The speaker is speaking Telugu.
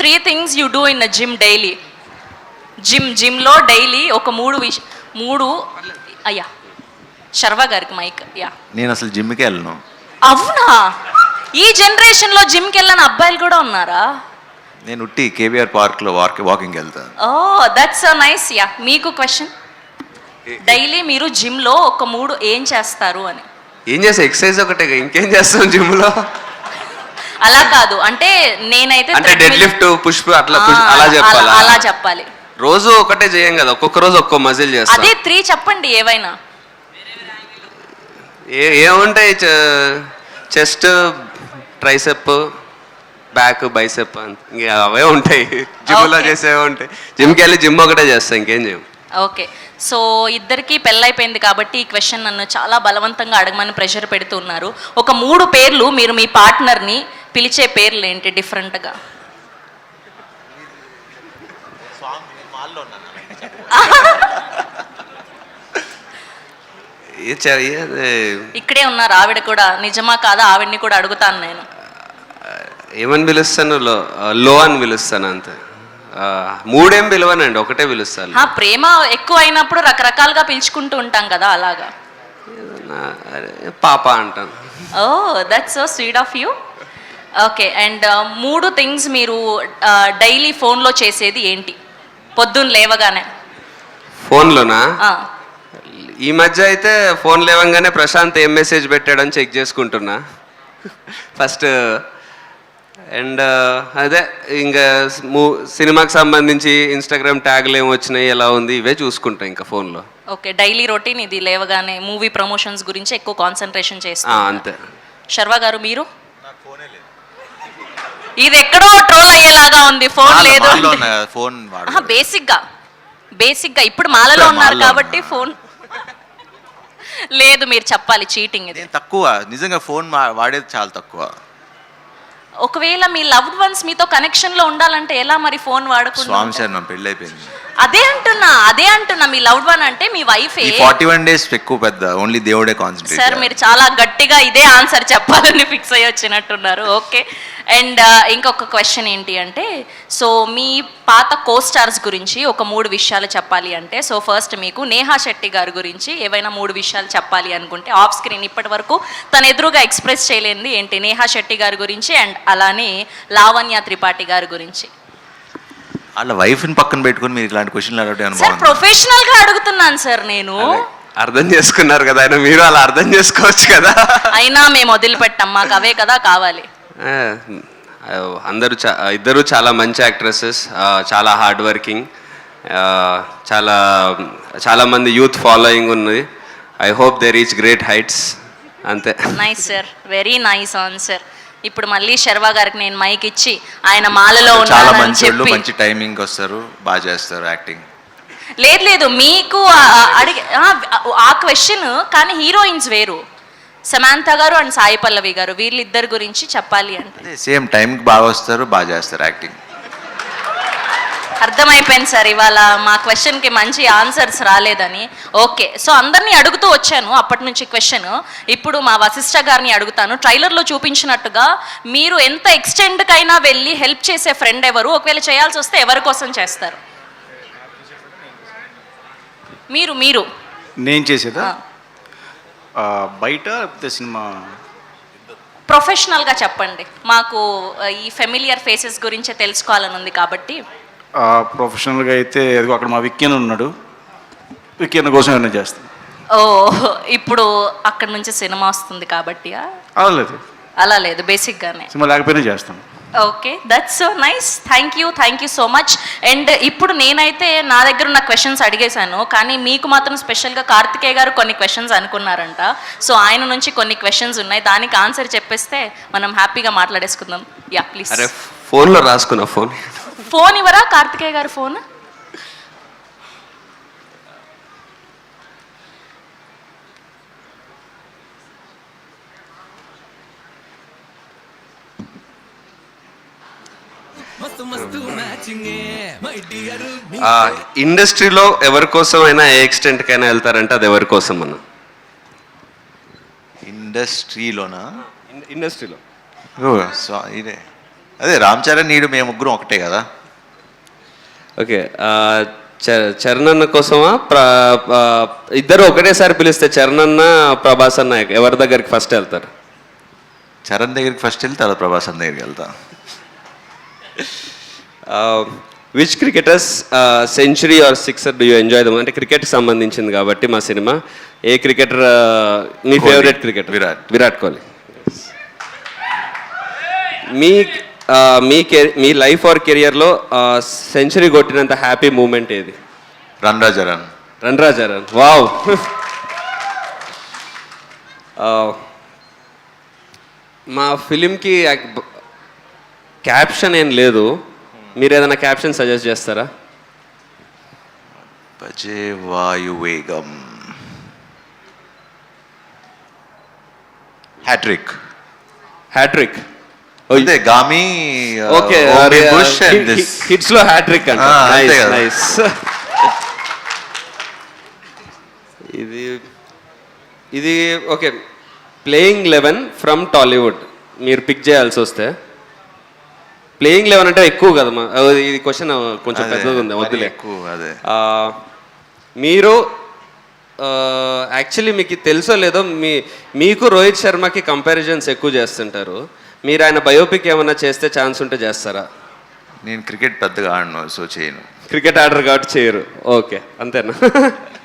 3 things you do in a gym daily. జిమ్లో డైలీ ఒక మూడు అయ్యా శర్వా గారికి మైక్. యా, నేను అసలు జిమ్కి వెళ్ళను. అవునా? ఈ జనరేషన్లో జిమ్కి వెళ్ళని అబ్బాయిలు కూడా ఉన్నారా? నేను ఉట్టి కేబీఆర్ పార్క్లో వాకింగ్ వెళ్తాను. Oh that's so nice. Yeah, మీకు క్వశ్చన్. డైలీ మీరు జిమ్లో ఒక 3 ఏం చేస్తారు అని. ఏం చేస్తా? ఎక్సర్సైజ్ ఒకటే, ఇంకేం చేస్తాం జిమ్లో? అలా కాదు, అంటే నేనైతే అంటే డెడ్ లిఫ్ట్, పుష్ అట్లా అలా చెప్పాలి. రోజు ఒకటే చేయం కదా, ఒక్కొక్క రోజు ఒక్కో మజిల్ చేస్తాం. అదే 3 చెప్పండి ఏవైనా. ఏముంటాయి? చెస్ట్, ట్రైసెప్, బ్యాక్, బైసెప్, ఇంకా అవే ఉంటాయి. జిమ్లో చేసేవే ఉంటాయి. జిమ్కి వెళ్ళి జిమ్ ఒకటే చేస్తాం, ఇంకేం చేయం. ఓకే, సో ఇద్దరికి పెళ్ళైపోయింది కాబట్టి ఈ క్వశ్చన్ నన్ను చాలా బలవంతంగా అడగమని ప్రెషర్ పెడుతున్నారు. ఒక 3 పేర్లు మీరు మీ పార్ట్నర్ని పిలిచే పేర్లు ఏంటి డిఫరెంట్గా? ఇక్కడే ఉన్నారు ఆవిడ కూడా, నిజమా కాదా ఆవిడ్ని కూడా అడుగుతాను నేను. ఏమని పిలుస్తాను? లో అని పిలుస్తాను అంతే. 3 ఏం పిలవనండి, ఒకటే పిలుస్తాను. ప్రేమ ఎక్కువ అయినప్పుడు రకరకాలుగా పిలుచుకుంటూ ఉంటాం కదా, అలాగా. పాప అంటాను. Oh that's so sweet of you. Okay, and 3 things మీరు డైలీ ఫోన్లో చేసేది ఏంటి పొద్దున్న లేవగానే? ఫోన్లోనా? ఈ మధ్య అయితే ఫోన్ లేవంగానే ప్రశాంత్ ఏం మెసేజ్ పెట్టాడని చెక్ చేసుకుంటున్నా ఫస్ట్. అండ్ అదే ఇంకా సినిమాకి సంబంధించి ఇన్స్టాగ్రామ్ ట్యాగ్లు ఏమి వచ్చినాయి, ఎలా ఉంది, ఇవే చూసుకుంటా ఇంకా ఫోన్లో. ఓకే, డైలీ రొటీన్ ఇది. లేవగానే మూవీ ప్రమోషన్స్ గురించి ఎక్కువ కాన్సన్ట్రేషన్ చేస్తా. అంతే. శర్వా గారు మీరు? ఇది ఎక్కడో ట్రోల్ అయ్యేలాగా ఉంది. ఫోన్ లేదు. బేసిక్గా ఇప్పుడు మాలలో ఉన్నారు కాబట్టి ఫోన్ లేదు. మీరు చెప్పాలి. చీటింగ్ ఇది. తక్కువ, నిజంగా ఫోన్ వాడేది చాలా తక్కువ. ఒకవేళ మీ లవ్డ్ వన్స్ మీతో కనెక్షన్ లో ఉండాలంటే ఎలా మరి ఫోన్ వాడకుండా? స్వామి సార్, నా పెళ్ళి అయిపోయింది. అదే అంటున్నా మీ లవ్డ్ వన్ అంటే మీ వైఫ్. 41 days ఎక్కువ పెద్ద, ఓన్లీ దేవుడే కాన్సంట్రేట్. సార్ మీరు చాలా గట్టిగా ఇదే ఆన్సర్ చెప్పాలని ఫిక్స్ అయ్యి వచ్చినట్టున్నారు. ఓకే, అండ్ ఇంకొక క్వశ్చన్ ఏంటి అంటే, సో మీ పాత కోస్టార్స్ గురించి ఒక 3 విషయాలు చెప్పాలి అంటే, సో ఫస్ట్ మీకు నేహా శెట్టి గారి గురించి ఏవైనా 3 విషయాలు చెప్పాలి అనుకుంటే ఆఫ్ స్క్రీన్ ఇప్పటి వరకు తన ఎదురుగా ఎక్స్ప్రెస్ చేయలేంది ఏంటి? నేహా శెట్టి గారి గురించి, అండ్ అలానే లావణ్య త్రిపాఠి గారి గురించి. వాళ్ళ వైఫ్ని పక్కన పెట్టుకుని మీరు ఇలాంటి క్వశ్చన్లు అడగడం? సార్ ప్రొఫెషనల్ గా అడుగుతున్నాను సార్ నేను. అర్థం చేసుకున్నారు కదా ఆయన, మీరు అలా అర్థం చేసుకోవచ్చు కదా. అయినా మేము వదిలిపెట్టాం, మాకు అవే కదా కావాలి. ఇద్దరు చాలా మంచి యాక్ట్రెసెస్, చాలా హార్డ్ వర్కింగ్, చాలా మంది యూత్ ఫాలోయింగ్ ఉన్నది. I hope they reach great heights. అంతే. Nice sir, very nice answer. ఇప్పుడు మళ్ళీ శర్వా గారికి నేను మైక్ ఇచ్చి ఆయన మాలలో ఉన్నారని చెప్పి. మంచి టైమింగ్ వస్తారు, బాగా చేస్తారు యాక్టింగ్. లేదు మీకు అడిగి ఆ క్వశ్చన్, కానీ హీరోయిన్స్ వేరు. సమాంత గారు అండ్ సాయి పల్లవి గారు, వీళ్ళిద్దరి గురించి చెప్పాలి అంటే సేమ్ టైంకి బాగా వస్తారు, బాగా చేస్తారు యాక్టింగ్. అర్థమైపోయింది సార్, ఇవాళ మా క్వశ్చన్కి మంచి ఆన్సర్స్ రాలేదని. ఓకే, సో అందరినీ అడుగుతూ వచ్చాను అప్పటి నుంచి క్వశ్చన్. ఇప్పుడు మా వశిష్ఠ గారిని అడుగుతాను. ట్రైలర్లో చూపించినట్టుగా మీరు ఎంత ఎక్స్టెండ్కైనా వెళ్ళి హెల్ప్ చేసే ఫ్రెండ్ ఎవరు? ఒకవేళ చేయాల్సి వస్తే ఎవరి కోసం చేస్తారు? మీరు నేను చేసేదా? బయట సినిమా ప్రొఫెషనల్గా చెప్పండి. మాకు ఈ ఫెమిలియర్ ఫేసెస్ గురించే తెలుసుకోవాలని ఉంది కాబట్టి. ప్రొఫెషనల్గా అయితే అక్కడ మా విక్కీన్ ఉన్నాడు, విక్కీన్ కోసం ఏమైనా చేస్తాను. ఓ, ఇప్పుడు అక్కడ నుంచి సినిమా వస్తుంది కాబట్టి అలా లేదు, బేసిక్గానే సినిమా లేకపోయినా చేస్తాను. Okay, that's so nice. Thank you so much. And ఇప్పుడు నేనైతే నా దగ్గర ఉన్న క్వశ్చన్స్ అడిగేశాను, కానీ మీకు మాత్రం స్పెషల్గా కార్తికేయ గారు కొన్ని క్వశ్చన్స్ అనుకున్నారంట. సో ఆయన నుంచి కొన్ని క్వశ్చన్స్ ఉన్నాయి, దానికి ఆన్సర్ చెప్పేస్తే మనం హ్యాపీగా మాట్లాడేసుకుందాం. Yeah please. ఫోన్లో రాసుకున్నా. ఫోన్ ఇవ్వరా కార్తికేయ గారు? ఫోన్ ఇండస్ట్రీలో ఎవరి కోసం అయినా ఏ ఎక్స్టెంట్కైనా వెళ్తారంటే అది ఎవరి కోసం అన్న? ఇండస్ట్రీలోనా? ఇండస్ట్రీలో ఇదే అదే రామ్ చరణ్ నీడు మేము ముగ్గురం ఒకటే కదా. ఓకే, చరణ్ అన్న కోసమా ఇద్దరు ఒకటేసారి పిలిస్తే చరణ్ అన్న ప్రభాస్ అన్న ఎవరి దగ్గరికి ఫస్ట్ వెళ్తారు? చరణ్ దగ్గరికి ఫస్ట్ వెళ్తే తర్వాత ప్రభాస్ అన్న దగ్గరికి వెళ్తా. Which cricketers century or sixer do you enjoy them? అంటే క్రికెట్కి సంబంధించింది కాబట్టి మా సినిమా. ఏ క్రికెటర్ మీ ఫేవరెట్ క్రికెటర్? విరాట్ కోహ్లీ. మీ లైఫ్ ఆర్ కెరియర్లో సెంచరీ కొట్టినంత హ్యాపీ మూమెంట్ ఏది? Run Raja run. వావ్. మా ఫిలింకి క్యాప్షన్ ఏం లేదు, మీరు ఏదైనా క్యాప్షన్ సజెస్ట్ చేస్తారా? భజే వాయువేగం. హ్యాట్రిక్. అంటే గామి. ఓకే, హిట్స్ లో హ్యాట్రిక్ అంటే నైస్. ఇది ఓకే. ప్లేయింగ్ 11 ఫ్రమ్ టాలీవుడ్ మీరు పిక్ చేయాల్సి వస్తే, ప్లేయింగ్ 11 అంటే ఎక్కువ కదా ఇది క్వశ్చన్ కొంచెం పెద్దగా ఉంది, వద్దులే. అదే మీరు యాక్చువల్లీ మీకు తెలుసో లేదో మీకు రోహిత్ శర్మకి కంపారిజన్స్ ఎక్కువ చేస్తుంటారు. మీరు ఆయన బయోపిక్ ఏమన్నా చేస్తే ఛాన్స్ ఉంటే చేస్తారా? నేను క్రికెట్ పెద్దగా ఆడను, సో చేయను. క్రికెట్ ఆడరు కాబట్టి చేయరు. ఓకే, అంతేనా?